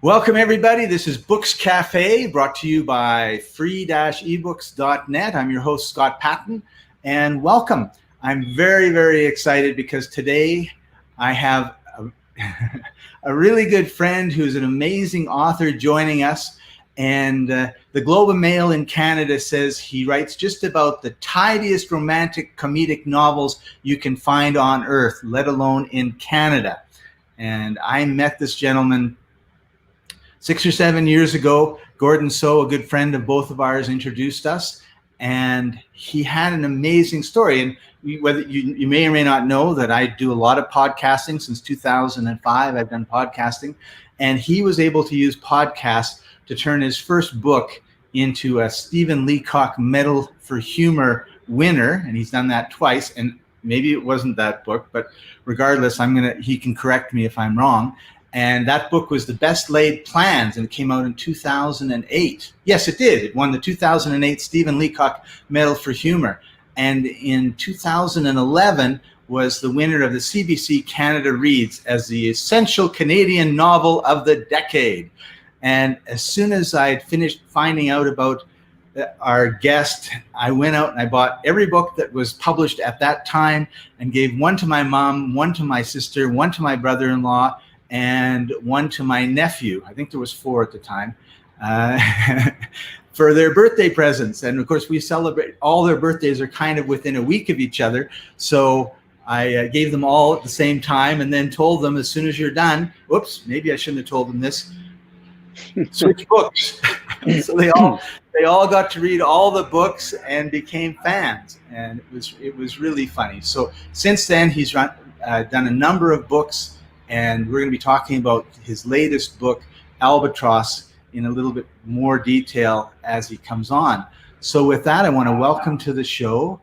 Welcome, everybody. This is Books Cafe, brought to you by free-ebooks.net. I'm your host, Scott Patton, and welcome. I'm very, very excited because today I have a really good friend who's an amazing author joining us. And the Globe and Mail in Canada says he writes just about the tidiest romantic comedic novels you can find on earth, let alone in Canada. And I met this gentleman 6 or 7 years ago. Gordon So, a good friend of both of ours, introduced us, and he had an amazing story. And whether you may or may not know that I do a lot of podcasting since 2005. I've done podcasting, and he was able to use podcasts to turn his first book into a Stephen Leacock Medal for Humor winner, and he's done that twice. And maybe it wasn't that book, but regardless, he can correct me if I'm wrong. And that book was The Best Laid Plans, and it came out in 2008. Yes, it did. It won the 2008 Stephen Leacock Medal for Humor. And in 2011 was the winner of the CBC Canada Reads as the essential Canadian novel of the decade. And as soon as I had finished finding out about our guest, I went out and I bought every book that was published at that time and gave one to my mom, one to my sister, one to my brother-in-law, and one to my nephew. I think there was 4 at the time, for their birthday presents. And of course, we celebrate, all their birthdays are kind of within a week of each other. So I gave them all at the same time and then told them, as soon as you're done, whoops, maybe I shouldn't have told them this, switch books. So they all got to read all the books and became fans. And it was really funny. So since then, he's done a number of books, and we're going to be talking about his latest book, Albatross, in a little bit more detail as he comes on. So with that, I want to welcome to the show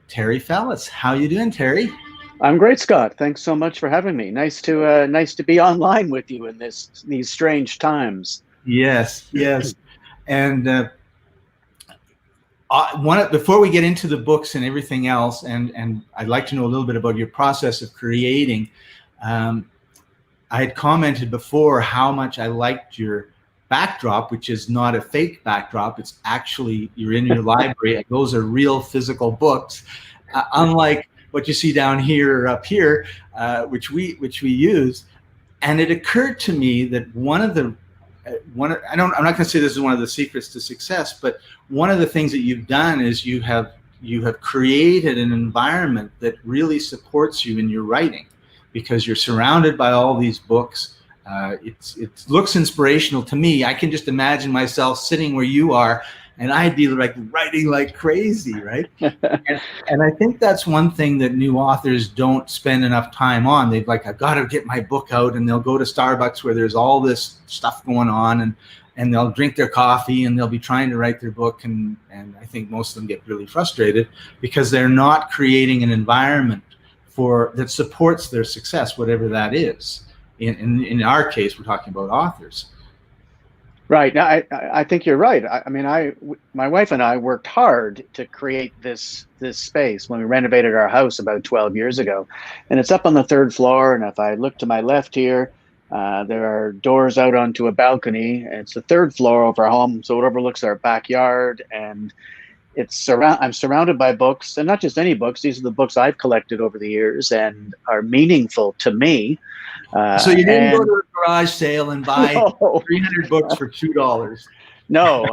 Terry Fallis. How you doing, Terry? I'm great, Scott. Thanks so much for having me. Nice to be online with you in these strange times. Yes. And before we get into the books and everything else, and I'd like to know a little bit about your process of creating. I had commented before how much I liked your backdrop, which is not a fake backdrop. It's actually, you're in your library, and those are real physical books, unlike what you see down here or up here, which we use. And it occurred to me that I'm not going to say this is one of the secrets to success, but one of the things that you've done is you have created an environment that really supports you in your writing, because you're surrounded by all these books. It looks inspirational to me. I can just imagine myself sitting where you are, and I'd be like writing like crazy, right? and I think that's one thing that new authors don't spend enough time on. They've like, I've got to get my book out, and they'll go to Starbucks where there's all this stuff going on, and they'll drink their coffee, and they'll be trying to write their book, and I think most of them get really frustrated because they're not creating an environment that supports their success, whatever that is. In our case, we're talking about authors. Right. Now, I think you're right. My wife and I worked hard to create this space when we renovated our house about 12 years ago, and it's up on the 3rd floor. And if I look to my left here, there are doors out onto a balcony. It's the 3rd floor of our home, so it overlooks our backyard, and I'm surrounded by books, and not just any books. These are the books I've collected over the years and are meaningful to me. So you didn't go to a garage sale and buy 300 books for $2? No,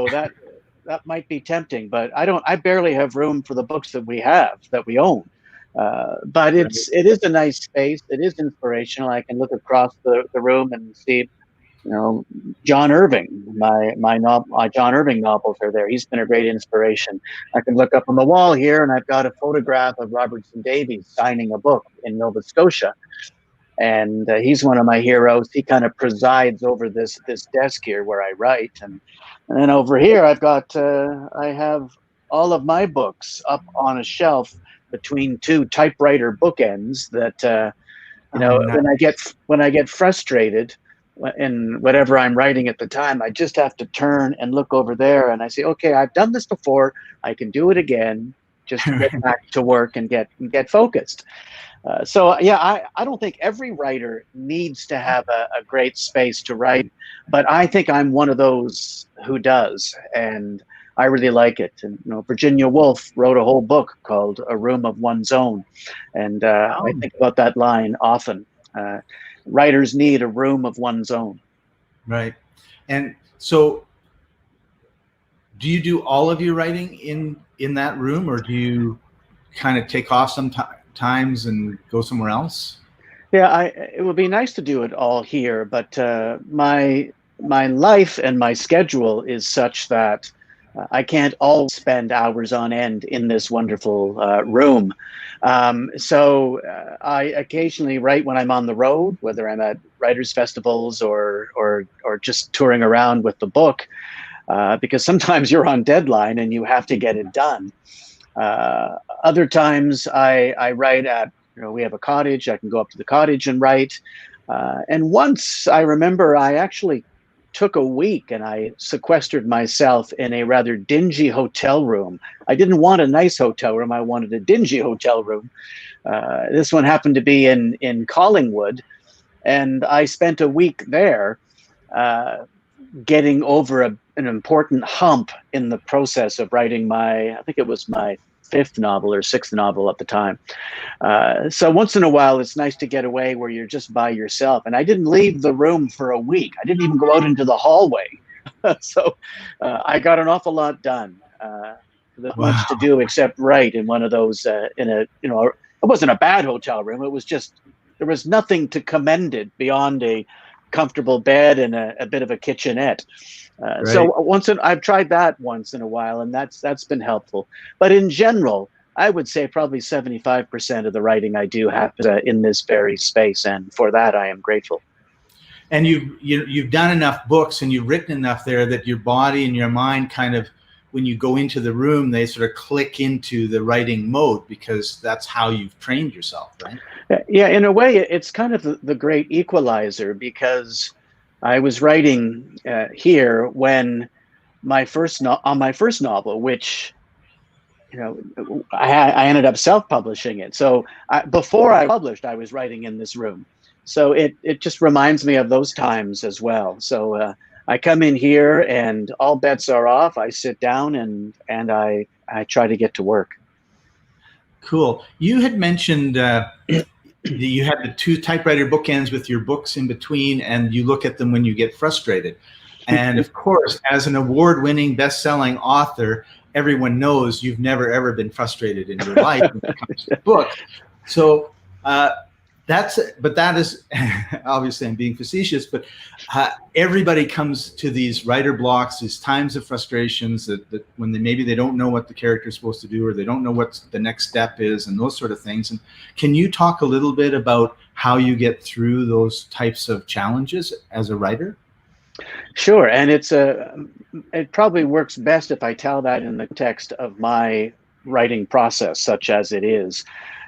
that might be tempting, but I barely have room for the books that we own. But it is a nice space. It is inspirational. I can look across the room and see, John Irving, my John Irving novels are there. He's been a great inspiration. I can look up on the wall here, and I've got a photograph of Robertson Davies signing a book in Nova Scotia, and he's one of my heroes. He kind of presides over this desk here where I write, and then over here I have all of my books up on a shelf between 2 typewriter bookends that when I get frustrated in whatever I'm writing at the time, I just have to turn and look over there, and I say, okay, I've done this before, I can do it again. just to get back to work and get focused. So yeah, I don't think every writer needs to have a great space to write, but I think I'm one of those who does, and I really like it. And Virginia Woolf wrote a whole book called A Room of One's Own, and I think about that line often. Writers need a room of one's own. Right. And so do you do all of your writing in that room, or do you kind of take off sometimes and go somewhere else? Yeah, it would be nice to do it all here, but my life and my schedule is such that I can't all spend hours on end in this wonderful room. So I occasionally write when I'm on the road, whether I'm at writers' festivals or just touring around with the book, because sometimes you're on deadline and you have to get it done. Other times I write at, we have a cottage. I can go up to the cottage and write. And once I remember I actually took a week and I sequestered myself in a rather dingy hotel room. I didn't want a nice hotel room. I wanted a dingy hotel room. This one happened to be in Collingwood, and I spent a week there getting over an important hump in the process of writing I think it was my 5th novel or 6th novel at the time. So once in a while, it's nice to get away where you're just by yourself. And I didn't leave the room for a week. I didn't even go out into the hallway. So I got an awful lot done. There's much to do except write in one of those, it wasn't a bad hotel room. It was just, there was nothing to commend it beyond a comfortable bed and a bit of a kitchenette. Right. So I've tried that once in a while, and that's been helpful. But in general, I would say probably 75% of the writing I do happens in this very space, and for that I am grateful. And you've done enough books and you've written enough there that your body and your mind kind of, when you go into the room, they sort of click into the writing mode because that's how you've trained yourself, right? Yeah, in a way, it's kind of the great equalizer, because I was writing here when my first novel, which I ended up self-publishing it. So before I published, I was writing in this room. So it just reminds me of those times as well. So I come in here and all bets are off. I sit down and I try to get to work. Cool. You had mentioned you had the 2 typewriter bookends with your books in between, and you look at them when you get frustrated. And of course, as an award-winning, best-selling author, everyone knows you've never, ever been frustrated in your life when it comes to books. So that is obviously, I'm being facetious, but everybody comes to these writer blocks, these times of frustrations that when maybe they don't know what the character is supposed to do, or they don't know what the next step is, and those sort of things. And can you talk a little bit about how you get through those types of challenges as a writer? Sure, and it probably works best if I tell that in the context of my writing process, such as it is.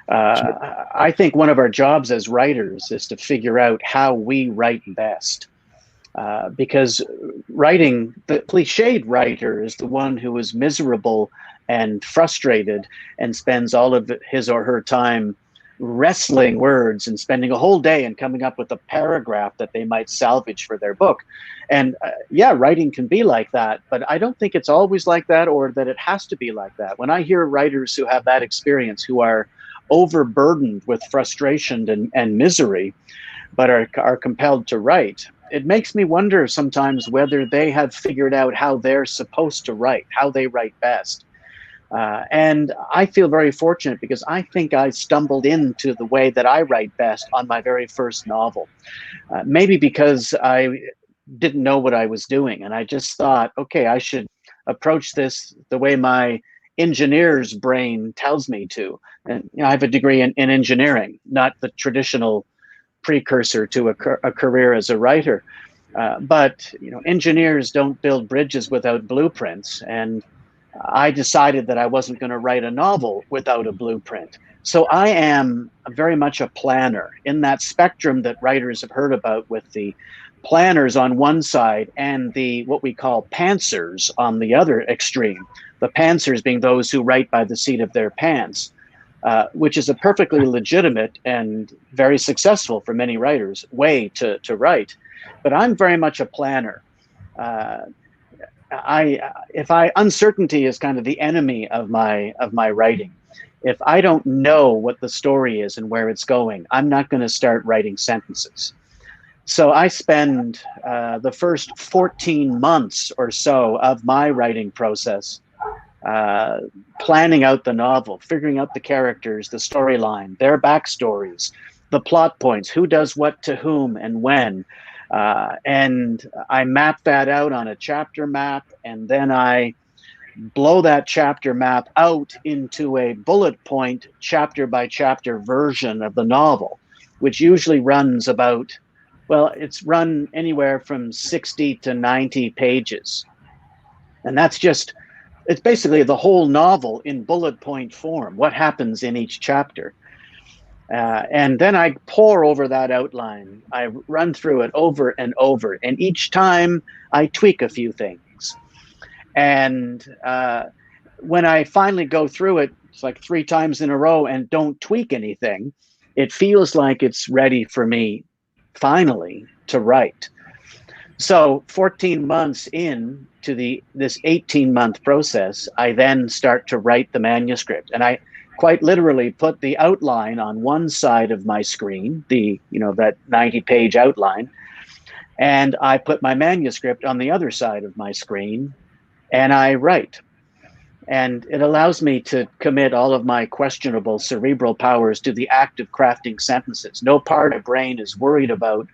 Sure. I think one of our jobs as writers is to figure out how we write best, because writing, the cliched writer is the one who is miserable and frustrated and spends all of his or her time wrestling words and spending a whole day and coming up with a paragraph that they might salvage for their book. And yeah, writing can be like that, but I don't think it's always like that, or that it has to be like that. When I hear writers who have that experience, who are overburdened with frustration and misery, but are compelled to write, it makes me wonder sometimes whether they have figured out how they're supposed to write, how they write best. And I feel very fortunate, because I think I stumbled into the way that I write best on my very first novel. Maybe because I didn't know what I was doing, and I just thought, okay, I should approach this the way my engineer's brain tells me to. And I have a degree in engineering, not the traditional precursor to a career as a writer. But engineers don't build bridges without blueprints, and I decided that I wasn't going to write a novel without a blueprint. So I am very much a planner in that spectrum that writers have heard about, with the planners on one side and the what we call pantsers on the other extreme. the pantsers being those who write by the seat of their pants, which is a perfectly legitimate and very successful for many writers way to write. But I'm very much a planner. Uncertainty is kind of the enemy of my writing. If I don't know what the story is and where it's going, I'm not going to start writing sentences. So I spend the first 14 months or so of my writing process planning out the novel, figuring out the characters, the storyline, their backstories, the plot points, who does what to whom and when. And I map that out on a chapter map, and then I blow that chapter map out into a bullet point chapter by chapter version of the novel, which usually runs about, well, it's run anywhere from 60 to 90 pages. And that's just, it's basically the whole novel in bullet point form, what happens in each chapter. And then I pore over that outline. I run through it over and over. And each time I tweak a few things. And when I finally go through it, it's like 3 times in a row and don't tweak anything, it feels like it's ready for me finally to write. So 14 months in to this 18-month process, I then start to write the manuscript. And I quite literally put the outline on one side of my screen, that 90-page outline, and I put my manuscript on the other side of my screen, and I write. And it allows me to commit all of my questionable cerebral powers to the act of crafting sentences. No part of brain is worried about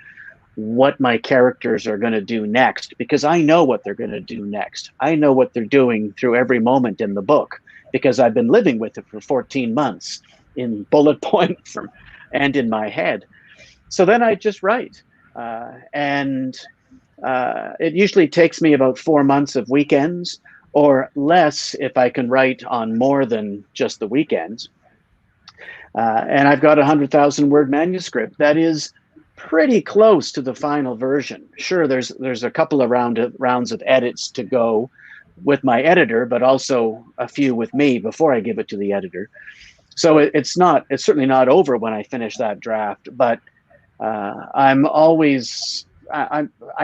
what my characters are going to do next, because I know what they're going to do next. I know what they're doing through every moment in the book, because I've been living with it for 14 months in bullet points and in my head. So then I just write. It usually takes me about 4 months of weekends, or less if I can write on more than just the weekends. And I've got a 100,000-word manuscript that is pretty close to the final version. Sure, there's a couple of rounds of edits to go with my editor, but also a few with me before I give it to the editor. So it's certainly not over when I finish that draft, but I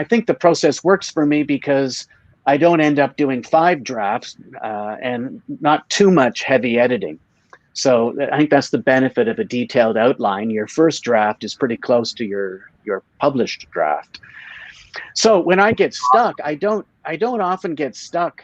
think the process works for me because I don't end up doing 5 drafts and not too much heavy editing. So I think that's the benefit of a detailed outline. Your first draft is pretty close to your published draft. So when I get stuck, I don't often get stuck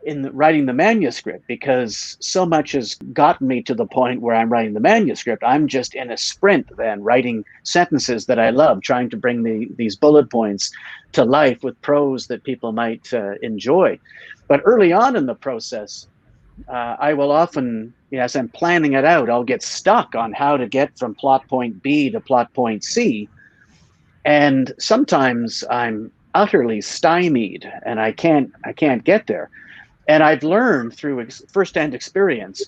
in writing the manuscript, because so much has gotten me to the point where I'm writing the manuscript. I'm just in a sprint then, writing sentences that I love, trying to bring these bullet points to life with prose that people might enjoy. But early on in the process, I will often, as I'm planning it out, I'll get stuck on how to get from plot point B to plot point C. And sometimes I'm utterly stymied and I can't get there. And I've learned through firsthand experience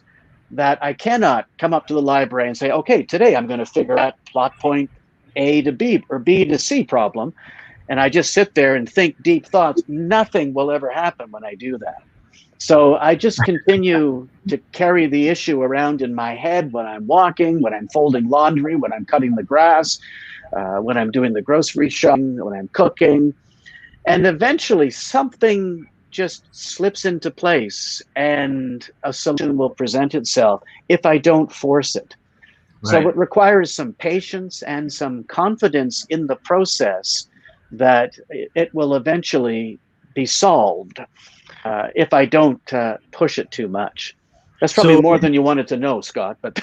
that I cannot come up to the library and say, okay, today I'm going to figure out plot point A to B or B to C problem. And I just sit there and think deep thoughts. Nothing will ever happen when I do that. So I just continue to carry the issue around in my head when I'm walking, when I'm folding laundry, when I'm cutting the grass, when I'm doing the grocery shopping, when I'm cooking. And eventually something just slips into place and a solution will present itself if I don't force it. Right. So it requires some patience and some confidence in the process that it will eventually be solved if I don't push it too much. That's probably more than you wanted to know, Scott. But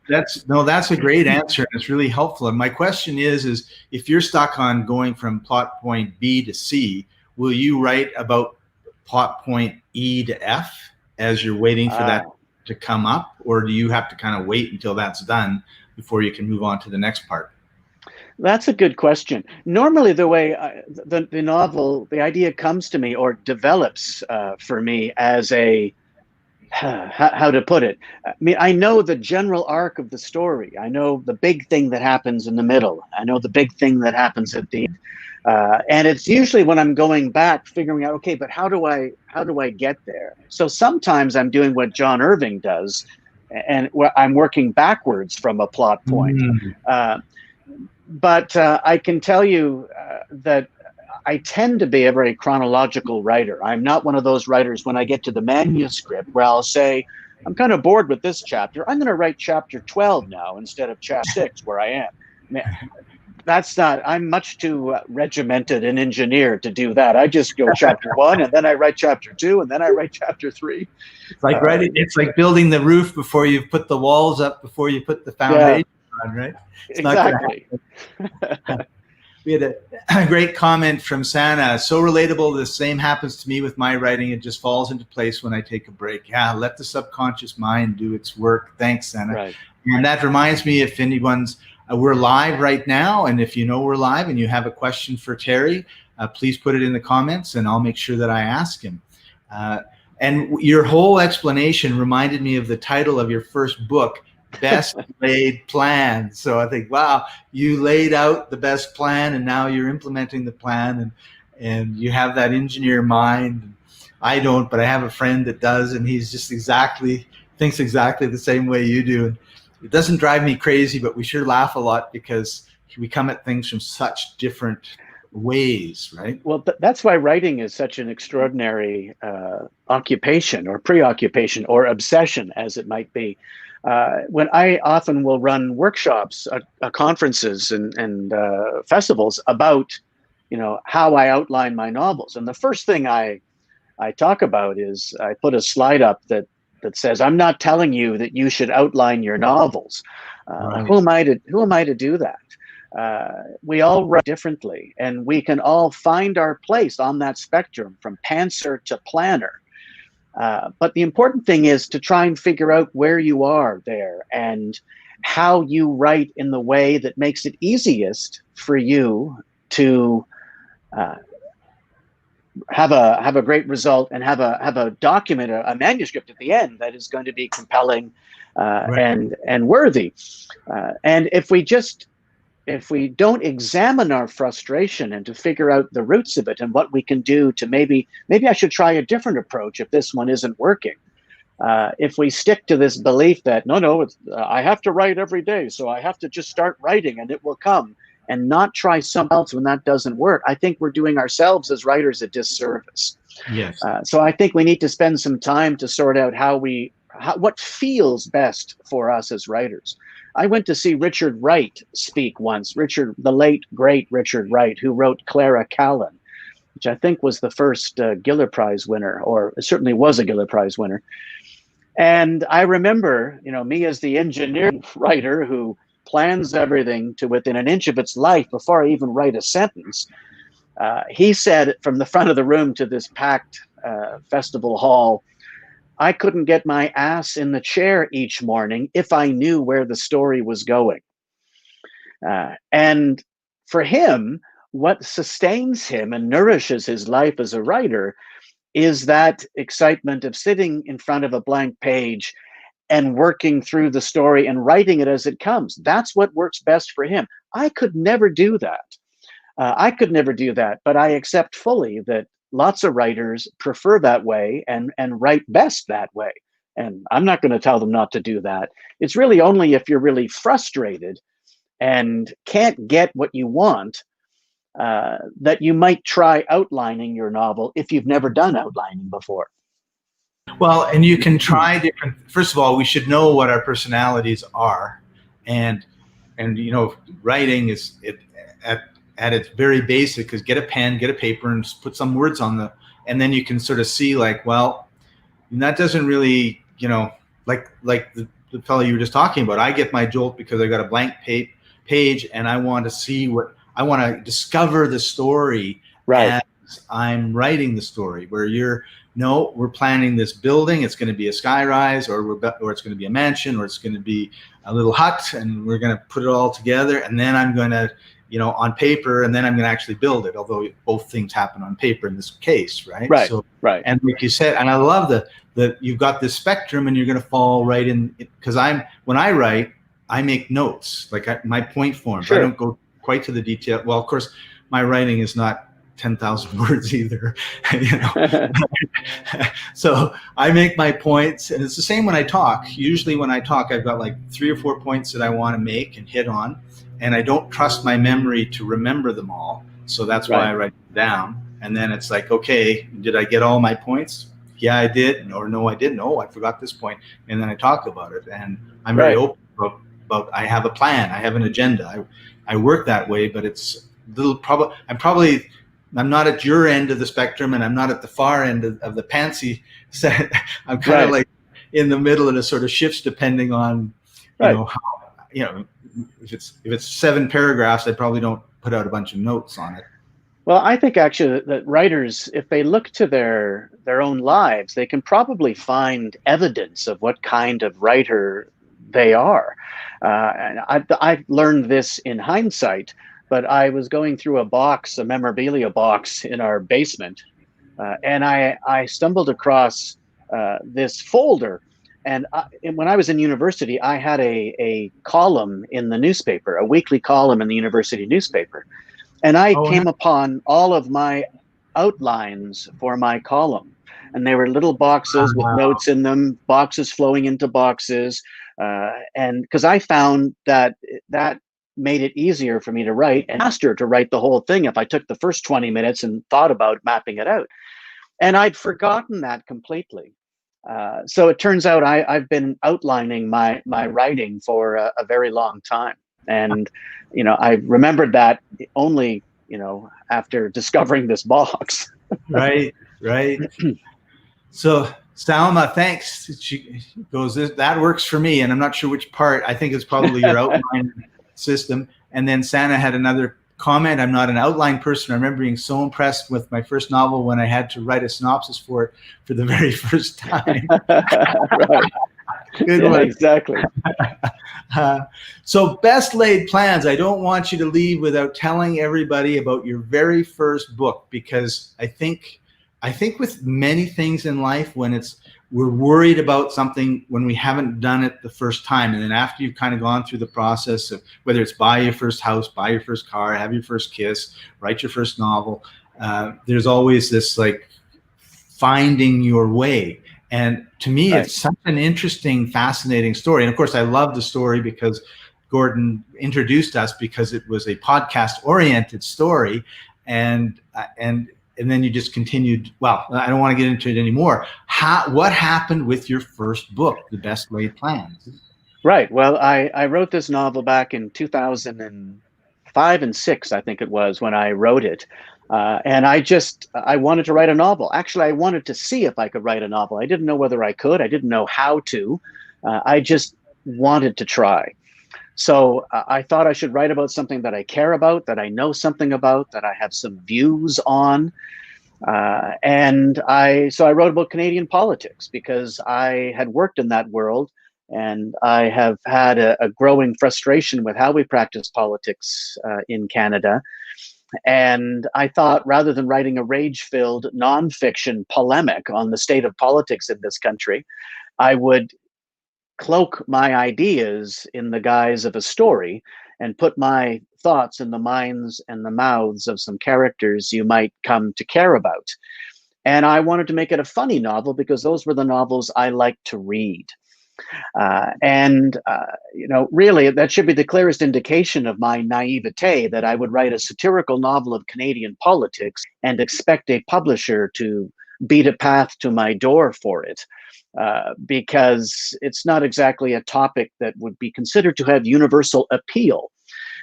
that's a great answer, and it's really helpful. And my question is if you're stuck on going from plot point B to C, will you write about plot point E to F as you're waiting for that to come up, or do you have to kind of wait until that's done before you can move on to the next part? That's a good question. Normally, the way the novel, the idea comes to me or develops for me as a how to put it. I mean, I know the general arc of the story. I know the big thing that happens in the middle. I know the big thing that happens at the end. And it's usually when I'm going back, figuring out, okay, but how do I get there? So sometimes I'm doing what John Irving does, and I'm working backwards from a plot point. But I can tell you that I tend to be a very chronological writer. I'm not one of those writers when I get to the manuscript where I'll say, I'm kind of bored with this chapter. I'm going to write chapter 12 now instead of chapter 6 where I am. That's not, I'm much too regimented and engineered to do that. I just go chapter 1 and then I write chapter 2 and then I write chapter 3. It's like writing, it's like building the roof before you put the walls up, before you put the foundation on, right? It's exactly. We had a great comment from Sana. So relatable. The same happens to me with my writing. It just falls into place when I take a break. Yeah, let the subconscious mind do its work. Thanks, Sana. Right. And that reminds me, if anyone's, we're live right now. And if you know we're live and you have a question for Terry, please put it in the comments and I'll make sure that I ask him. And your whole explanation reminded me of the title of your first book, Best Laid Plan. So I think, wow, you laid out the best plan and now you're implementing the plan, and you have that engineer mind. I don't, but I have a friend that does, and he's just thinks exactly the same way you do. And it doesn't drive me crazy, but we sure laugh a lot because we come at things from such different ways, right? Well, that's why writing is such an extraordinary occupation or preoccupation or obsession, as it might be. When I often will run workshops, conferences and festivals about, how I outline my novels. And the first thing I talk about is I put a slide up that says, I'm not telling you that you should outline your novels. Right. Who am I to do that? We all write differently, and we can all find our place on that spectrum from pantser to planner. But the important thing is to try and figure out where you are there and how you write in the way that makes it easiest for you to have a great result and have a document, a manuscript at the end that is going to be compelling right. and worthy. And if we don't examine our frustration and to figure out the roots of it and what we can do to maybe I should try a different approach if this one isn't working. If we stick to this belief that, no, I have to write every day, so I have to just start writing and it will come, and not try something else when that doesn't work, I think we're doing ourselves as writers a disservice. Yes. So I think we need to spend some time to sort out what feels best for us as writers. I went to see Richard Wright speak once, the late, great Richard Wright, who wrote Clara Callan, which I think was the first Giller Prize winner, or it certainly was a Giller Prize winner. And I remember, me as the engineering writer who plans everything to within an inch of its life before I even write a sentence. He said from the front of the room to this packed festival hall, I couldn't get my ass in the chair each morning if I knew where the story was going. And for him, what sustains him and nourishes his life as a writer is that excitement of sitting in front of a blank page and working through the story and writing it as it comes. That's what works best for him. I could never do that. But I accept fully that lots of writers prefer that way and write best that way. And I'm not going to tell them not to do that. It's really only if you're really frustrated and can't get what you want that you might try outlining your novel if you've never done outlining before. Well, and you can try different. First of all, we should know what our personalities are, and writing is at its very basic is get a pen, get a paper, and just put some words on and then you can sort of see like, well, that doesn't really, like the fellow you were just talking about. I get my jolt because I got a blank page, and I want to discover the story right as I'm writing the story. Where we're planning this building. It's going to be a skyrise, or it's going to be a mansion, or it's going to be a little hut, and we're going to put it all together. And then I'm going to on paper, and then I'm going to actually build it. Although both things happen on paper in this case, right? Right. So, right. And like you said, and I love that you've got this spectrum, and you're going to fall right in, because when I write, I make notes, like my point forms. Sure. I don't go quite to the detail. Well, of course, my writing is not 10,000 words either, So I make my points, and it's the same when I talk. Usually when I talk, I've got like 3 or 4 points that I want to make and hit on, and I don't trust my memory to remember them all. So that's why I write them down. And then it's like, okay, did I get all my points? Yeah, I did. Or no, I didn't. Oh, I forgot this point. And then I talk about it, and I'm very open about I have a plan. I have an agenda. I work that way, but it's I'm not at your end of the spectrum, and I'm not at the far end of the pantsy set. I'm kind of like in the middle, and it sort of shifts depending on, if it's 7 paragraphs, I probably don't put out a bunch of notes on it. Well, I think actually that writers, if they look to their own lives, they can probably find evidence of what kind of writer they are. And I've learned this in hindsight. But I was going through a memorabilia box in our basement, and I stumbled across this folder. And when I was in university, I had a column in the newspaper, a weekly column in the university newspaper. And I came upon all of my outlines for my column. And they were little boxes with notes in them, boxes flowing into boxes. And because I found that made it easier for me to write and faster to write the whole thing if I took the first 20 minutes and thought about mapping it out. And I'd forgotten that completely. So it turns out I've been outlining my writing for a very long time. And, I remembered that only, after discovering this box. Right. So Salma, thanks. She goes, that works for me. And I'm not sure which part. I think it's probably your outline system. And then Santa had another comment. I'm not an outline person. I remember being so impressed with my first novel when I had to write a synopsis for it for the very first time. Right. Good one. Exactly. So best laid plans. I don't want you to leave without telling everybody about your very first book, because I think with many things in life, we're worried about something when we haven't done it the first time. And then after you've kind of gone through the process of whether it's buy your first house, buy your first car, have your first kiss, write your first novel, there's always this like finding your way. And to me, it's such an interesting, fascinating story. And of course, I love the story because Gordon introduced us, because it was a podcast-oriented story. And then you just continued. Well, I don't want to get into it anymore. What happened with your first book, The Best Laid Plans? Right. Well, I wrote this novel back in 2005 and 6, I think it was, when I wrote it. And I wanted to write a novel. Actually, I wanted to see if I could write a novel. I didn't know whether I could. I didn't know how to. I just wanted to try. So I thought I should write about something that I care about, that I know something about, that I have some views on. So I wrote about Canadian politics because I had worked in that world, and I have had a growing frustration with how we practice politics in Canada. And I thought, rather than writing a rage-filled nonfiction polemic on the state of politics in this country, I would cloak my ideas in the guise of a story and put my thoughts in the minds and the mouths of some characters you might come to care about. And I wanted to make it a funny novel because those were the novels I liked to read. Really, that should be the clearest indication of my naivete, that I would write a satirical novel of Canadian politics and expect a publisher to beat a path to my door for it, because it's not exactly a topic that would be considered to have universal appeal.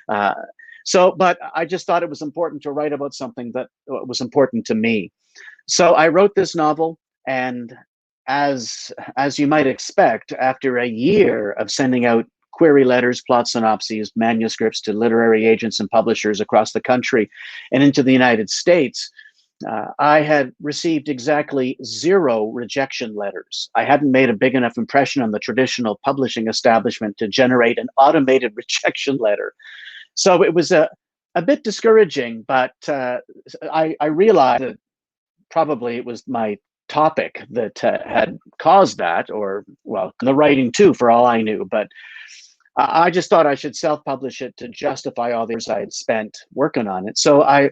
But I just thought it was important to write about something that was important to me. So I wrote this novel, and as you might expect, after a year of sending out query letters, plot synopses, manuscripts to literary agents and publishers across the country and into the United States, I had received exactly 0 rejection letters. I hadn't made a big enough impression on the traditional publishing establishment to generate an automated rejection letter. So it was a a bit discouraging, but I realized that probably it was my topic that had caused that, or well, the writing too, for all I knew. But I just thought I should self-publish it to justify all the years I had spent working on it. So I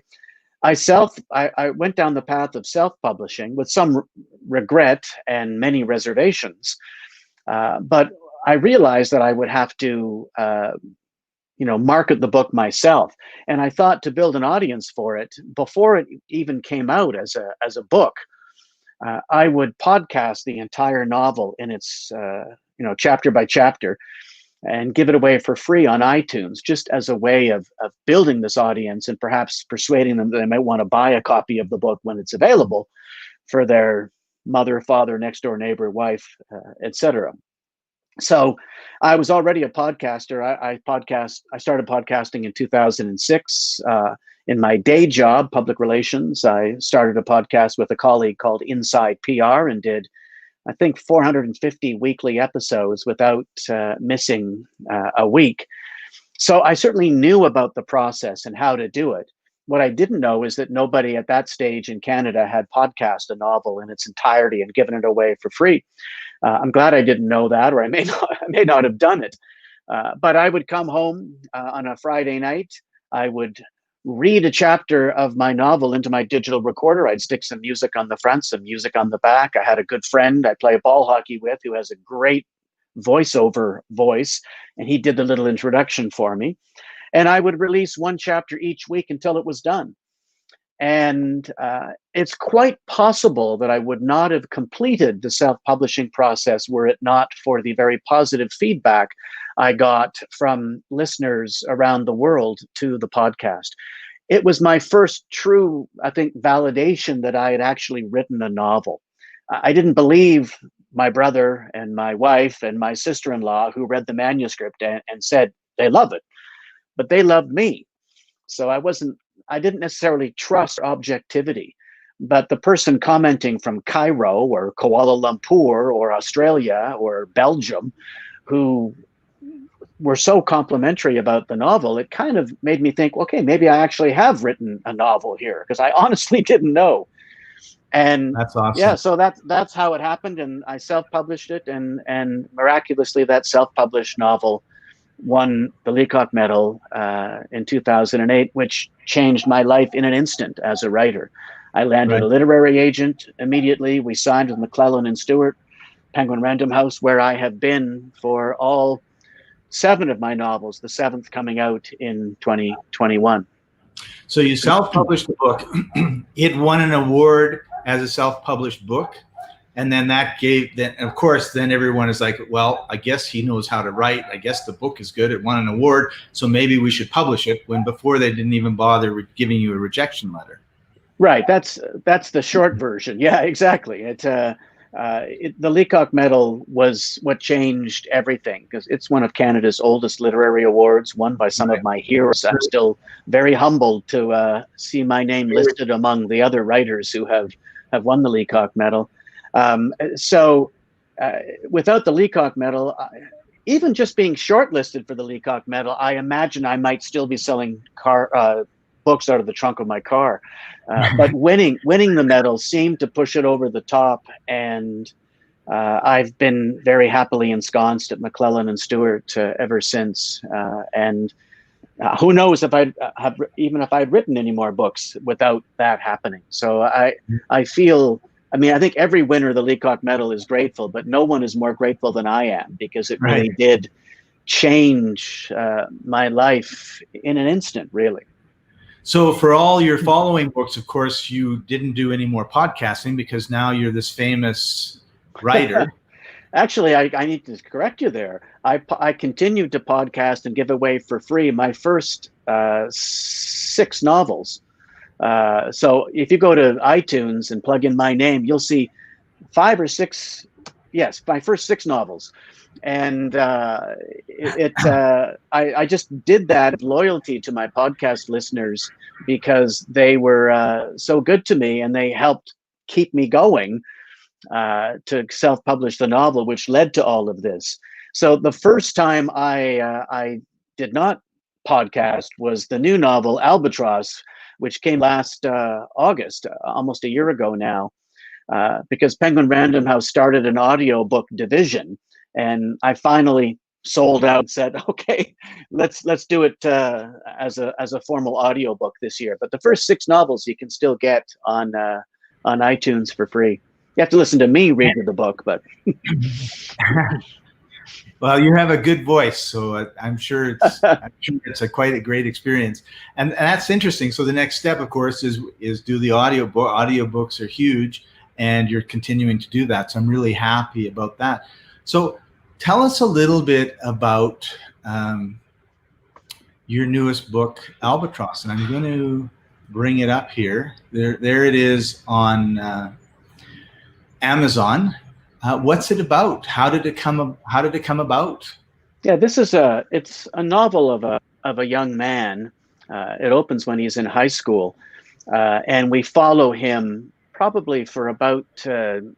went down the path of self-publishing with some regret and many reservations. But I realized that I would have to, market the book myself. And I thought to build an audience for it before it even came out as a book, I would podcast the entire novel in its, chapter by chapter, and give it away for free on iTunes, just as a way of building this audience and perhaps persuading them that they might want to buy a copy of the book when it's available for their mother, father, next door neighbor, wife, etc. So I was already a podcaster. I started podcasting in 2006. In my day job, public relations, I started a podcast with a colleague called Inside PR and did, I think, 450 weekly episodes without missing a week. So I certainly knew about the process and how to do it. What I didn't know is that nobody at that stage in Canada had podcast a novel in its entirety and given it away for free. I'm glad I didn't know that, or I may not have done it. But I would come home on a Friday night. I would read a chapter of my novel into my digital recorder. I'd stick some music on the front, some music on the back. I had a good friend I play ball hockey with who has a great voiceover voice, and he did the little introduction for me. And I would release one chapter each week until it was done. And it's quite possible that I would not have completed the self-publishing process were it not for the very positive feedback I got from listeners around the world to the podcast. It was my first true, I think, validation that I had actually written a novel. I didn't believe my brother and my wife and my sister-in-law who read the manuscript and said they love it, but they loved me. So I didn't necessarily trust objectivity, but the person commenting from Cairo or Kuala Lumpur or Australia or Belgium who were so complimentary about the novel, it kind of made me think, okay, maybe I actually have written a novel here, because I honestly didn't know. And that's awesome. Yeah, so that's how it happened, and I self-published it, and miraculously that self-published novel won the Leacock Medal in 2008, which changed my life in an instant as a writer. I landed a literary agent immediately. We signed with McClellan and Stewart, Penguin Random House, where I have been for all 7 of my novels, the 7th coming out in 2021. So you self-published the book. It won an award as a self-published book. And then of course, everyone is like, well, I guess he knows how to write. I guess the book is good. It won an award. So maybe we should publish it, when before they didn't even bother giving you a rejection letter. Right. That's the short version. Yeah, exactly. The Leacock Medal was what changed everything, because it's one of Canada's oldest literary awards, won by some of my heroes. I'm still very humbled to see my name listed among the other writers who have won the Leacock Medal. So without the Leacock Medal, even just being shortlisted for the Leacock Medal, I imagine I might still be selling books out of the trunk of my car. But winning the medal seemed to push it over the top, and I've been very happily ensconced at McClellan and Stewart ever since. And who knows if I'd written any more books without that happening. So I feel. I mean, I think every winner of the Leacock Medal is grateful, but no one is more grateful than I am, because it really did change my life in an instant, really. So for all your following books, of course, you didn't do any more podcasting, because now you're this famous writer. Actually, I need to correct you there. I continued to podcast and give away for free my first 6 novels. So if you go to iTunes and plug in my name, you'll see 5 or 6, yes, my first 6 novels. And I just did that of loyalty to my podcast listeners, because they were so good to me, and they helped keep me going to self-publish the novel, which led to all of this. So the first time I did not podcast was the new novel Albatross, which came last August, almost a year ago now, because Penguin Random House started an audiobook division, and I finally sold out and said, okay, let's do it as a formal audiobook this year. But the first 6 novels you can still get on iTunes for free. You have to listen to me read the book, but well, you have a good voice, so I'm sure it's quite a great experience, and that's interesting. So the next step, of course, is do the audiobook. Audiobooks are huge, and you're continuing to do that. So I'm really happy about that. So tell us a little bit about your newest book, Albatross, and I'm going to bring it up here. There it is on Amazon. What's it about? How did it come about? Yeah, this is it's a novel of a young man. It opens when he's in high school, and we follow him probably for about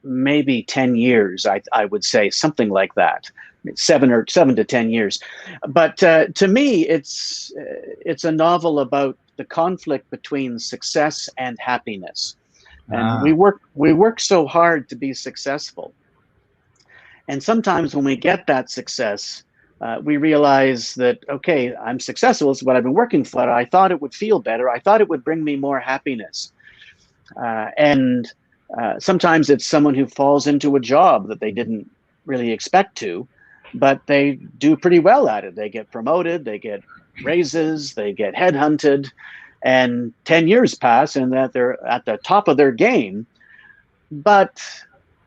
maybe 10 years. I would say something like that, 7 to 10 years. But to me, it's a novel about the conflict between success and happiness. And we work so hard to be successful. And sometimes when we get that success, we realize that, okay, I'm successful. It's what I've been working for. I thought it would feel better. I thought it would bring me more happiness. And sometimes it's someone who falls into a job that they didn't really expect to, but they do pretty well at it. They get promoted, they get raises, they get headhunted, and 10 years pass and that they're at the top of their game, but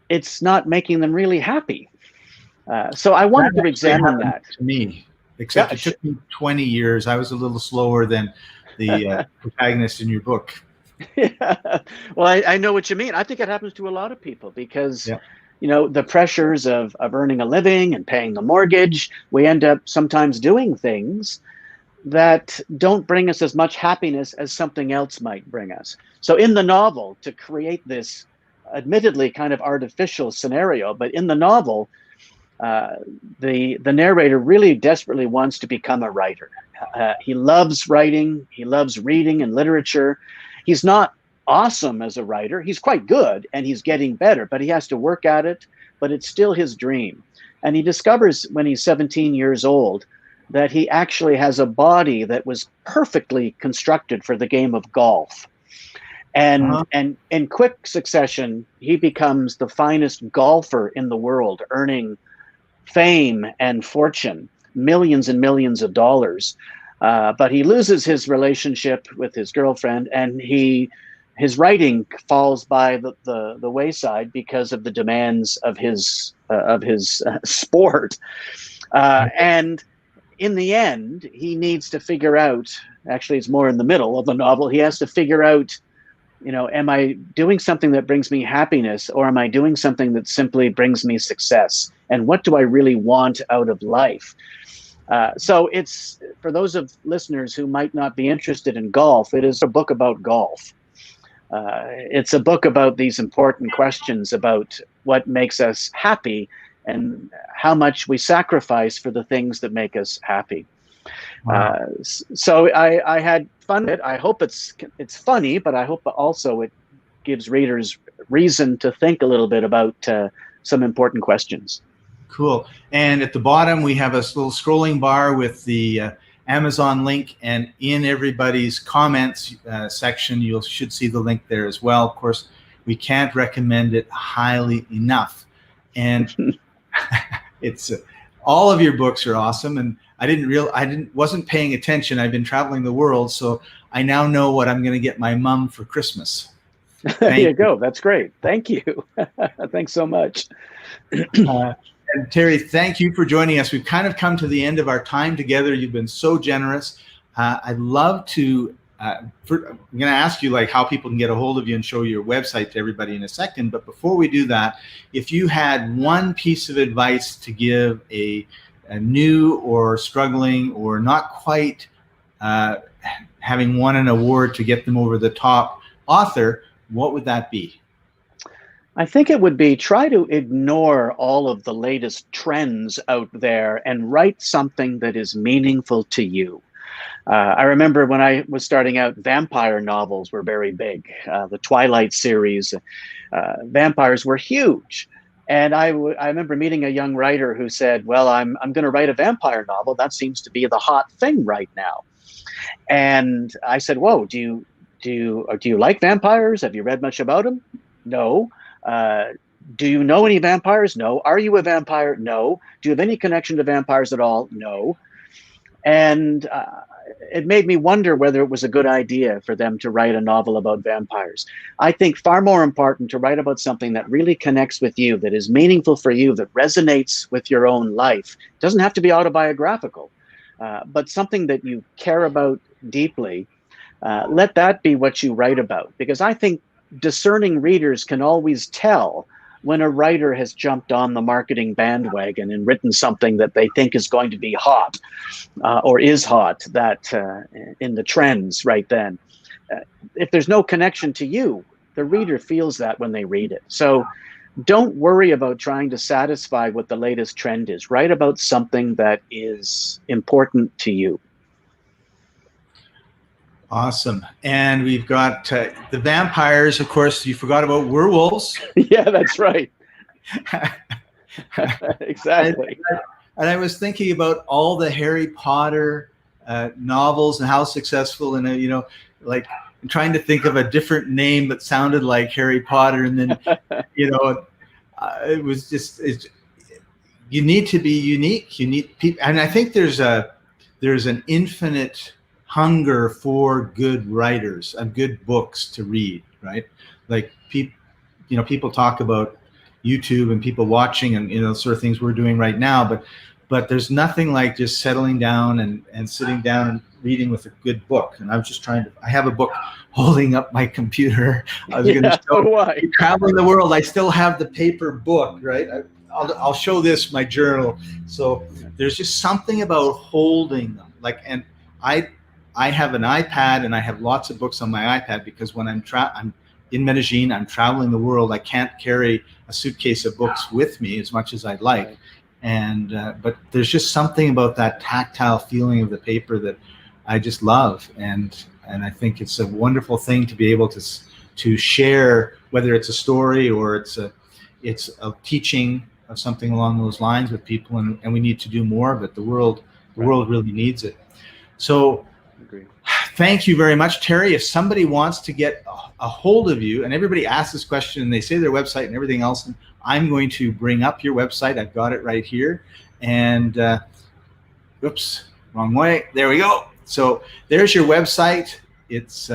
it's not making them really happy. So I wanted to examine that. To me, except it took me 20 years. I was a little slower than the protagonist in your book. Yeah. Well, I know what you mean. I think it happens to a lot of people because, you know, the pressures of earning a living and paying the mortgage, we end up sometimes doing things that don't bring us as much happiness as something else might bring us. So in the novel, to create this admittedly kind of artificial scenario, but in the novel, the narrator really desperately wants to become a writer. He loves writing. He loves reading and literature. He's not awesome as a writer. He's quite good and he's getting better, but he has to work at it. But it's still his dream. And he discovers when he's 17 years old that he actually has a body that was perfectly constructed for the game of golf. And in quick succession, he becomes the finest golfer in the world, earning fame and fortune, millions and millions of dollars. But he loses his relationship with his girlfriend, and his writing falls by the wayside because of the demands of his sport. And in the end, he needs to figure out, actually it's more in the middle of the novel, he has to figure out, you know, am I doing something that brings me happiness, or am I doing something that simply brings me success? And what do I really want out of life? So it's, for those of listeners who might not be interested in golf, it is a book about golf. It's a book about these important questions about what makes us happy and how much we sacrifice for the things that make us happy. Wow. So I had fun with it. I hope it's funny, but I hope also it gives readers reason to think a little bit about some important questions. Cool. And at the bottom, we have a little scrolling bar with the Amazon link, and in everybody's comments section, you should see the link there as well. Of course, we can't recommend it highly enough. And it's all of your books are awesome. And I wasn't paying attention. I've been traveling the world, so I now know what I'm going to get my mom for Christmas. There you go. That's great. Thank you. Thanks so much. And Terry, thank you for joining us. We've kind of come to the end of our time together. You've been so generous. I'd love to, I'm going to ask you like how people can get a hold of you and show your website to everybody in a second. But before we do that, if you had one piece of advice to give a new or struggling or not quite having won an award to get them over the top author, what would that be? I think it would be try to ignore all of the latest trends out there and write something that is meaningful to you. I remember when I was starting out, vampire novels were very big. The Twilight series, vampires were huge. And I remember meeting a young writer who said, well, I'm going to write a vampire novel. That seems to be the hot thing right now. And I said, whoa, do you like vampires? Have you read much about them? No. Do you know any vampires? No. Are you a vampire? No. Do you have any connection to vampires at all? No. And it made me wonder whether it was a good idea for them to write a novel about vampires. I think far more important to write about something that really connects with you, that is meaningful for you, that resonates with your own life. It doesn't have to be autobiographical, but something that you care about deeply. Let that be what you write about, because I think discerning readers can always tell when a writer has jumped on the marketing bandwagon and written something that they think is going to be hot, or is hot, that in the trends right then. If there's no connection to you, the reader feels that when they read it. So don't worry about trying to satisfy what the latest trend is. Write about something that is important to you. Awesome. And we've got the vampires, of course. You forgot about werewolves. Yeah, that's right. Exactly. And I was thinking about all the Harry Potter novels and how successful, and like trying to think of a different name that sounded like Harry Potter, and then it was just you need to be unique. You need people, and I think there's an infinite hunger for good writers and good books to read, right? Like people talk about YouTube and people watching and sort of things we're doing right now, but there's nothing like just settling down and sitting down and reading with a good book. And I'm just I have a book holding up my computer. I was going to show traveling the world. I still have the paper book, right? I'll show this, my journal. So there's just something about holding them. And I have an iPad, and I have lots of books on my iPad, because when I'm in Medellin, I'm traveling the world. I can't carry a suitcase of books with me as much as I'd like. And but there's just something about that tactile feeling of the paper that I just love, and I think it's a wonderful thing to be able to share, whether it's a story or it's a teaching of something along those lines with people, and we need to do more of it. The world really needs it. So thank you very much, Terry. If somebody wants to get a hold of you, and everybody asks this question and they say their website and everything else, and I'm going to bring up your website. I've got it right here. And oops, wrong way. There we go. So there's your website. It's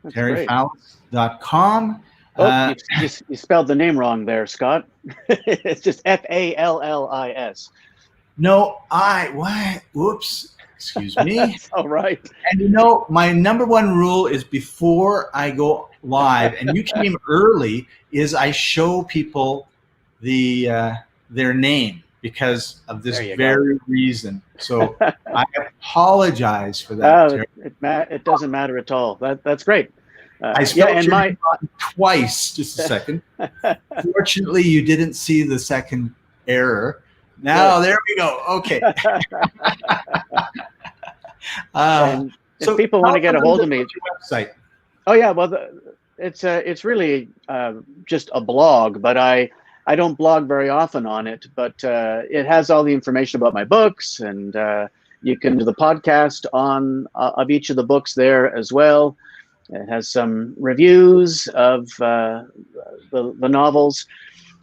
terryfallis.com. Oh, you spelled the name wrong there, Scott. It's just Fallis. No, whoops, excuse me. That's all right. And my number one rule is before I go live, and you came early, is I show people their name because of this very reason. So I apologize for that. It doesn't matter at all. That's great. I spelled your name twice. Just a second. Fortunately, you didn't see the second error. Now, there we go. Okay. And if people want to get a hold of me, website. Oh yeah, well, it's really just a blog, but I don't blog very often on it. But it has all the information about my books, and you can do the podcast of each of the books there as well. It has some reviews of the novels,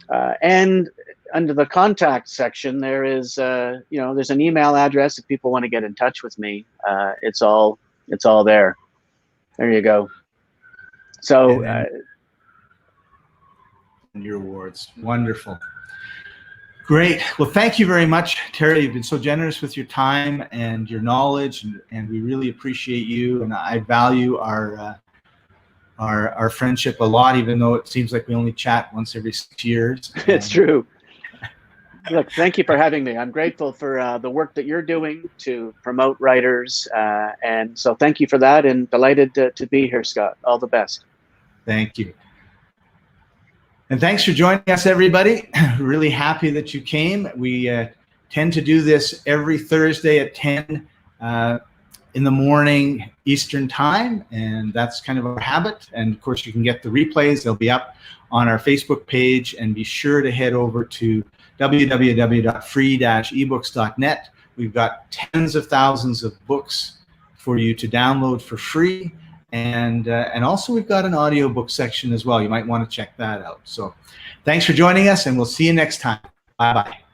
and under the contact section, there is, there's an email address if people want to get in touch with me. It's all there. There you go. So, your awards, wonderful, great. Well, thank you very much, Terry. You've been so generous with your time and your knowledge, and we really appreciate you. And I value our friendship a lot, even though it seems like we only chat once every 6 years. It's true. Look, thank you for having me. I'm grateful for the work that you're doing to promote writers. And so thank you for that, and delighted to be here, Scott. All the best. Thank you. And thanks for joining us, everybody. Really happy that you came. tend to do this every Thursday at 10 in the morning Eastern time, and that's kind of our habit. And of course, you can get the replays. They'll be up on our Facebook page, and be sure to head over to www.free-ebooks.net. We've got tens of thousands of books for you to download for free, and also we've got an audiobook section as well. You might want to check that out. So thanks for joining us, and we'll see you next time. Bye-bye.